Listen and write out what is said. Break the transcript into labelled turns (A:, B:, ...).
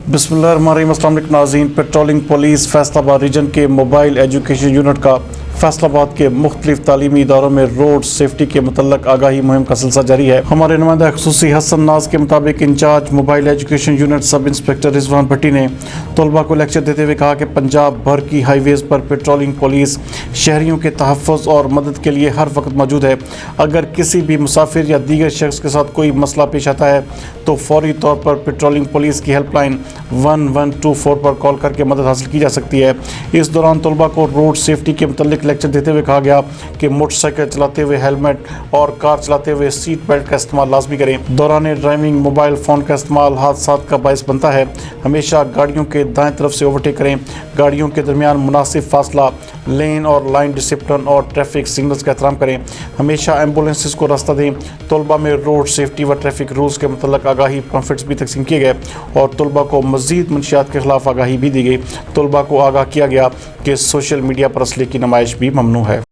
A: बिस्मिल्लाहिर्रहमानिर्रहीम। अस्सलाम वालेकुम नाज़रीन। पेट्रोलिंग पुलिस फैसलाबाद रीजन के मोबाइल एजुकेशन यूनिट का फैसलाबाद के मुख्तलिफ तालीमी इदारों में रोड सेफ्टी के मुतल्लक आगाही मुहिम का सिलसिला जारी है। हमारे नुमाइंदा खुसूसी हसन नाज के मुताबिक incharge mobile education unit sub inspector Rizwan Bhatti ने तलबा को लेक्चर देते हुए कहा कि पंजाब भर की हाईवेज़ पर पेट्रोलिंग पुलिस शहरियों के तहफ़्फ़ुज़ और मदद के लिए हर वक्त मौजूद है। अगर किसी भी मुसाफिर या दीगर शख्स के साथ कोई मसला पेश आता है तो फौरी तौर पर पेट्रोलिंग पुलिस की हेल्पलाइन 1124 पर कॉल करके मदद हासिल की जा सकती है। इस दौरान तलबा को रोड सेफ्टी के मुतल्लिक लेक्चर देते हुए कहा गया कि मोटरसाइकिल चलाते हुए हेलमेट और कार चलाते हुए सीट बेल्ट का इस्तेमाल लाजमी करें। दौरान ड्राइविंग मोबाइल फ़ोन का इस्तेमाल हादसात का बायस बनता है। हमेशा गाड़ियों के दाएं तरफ से ओवरटेक करें। गाड़ियों के दरमियान मुनासिब फासला, लेन और लाइन डिसिप्लिन और ट्रैफिक सिग्नल्स का एहतराम करें। हमेशा एम्बुलेंसेस को रास्ता दें। तलबा में रोड सेफ्टी व ट्रैफिक रूल्स के मुतल्लिक आगाही पम्फलेट्स भी तकसीम किए गए और तलबा को मज़ीद मंशियात के खिलाफ आगाही भी दी गई। तलबा को आगाह किया गया कि सोशल मीडिया पर असली की नुमाइश भी ममनू है।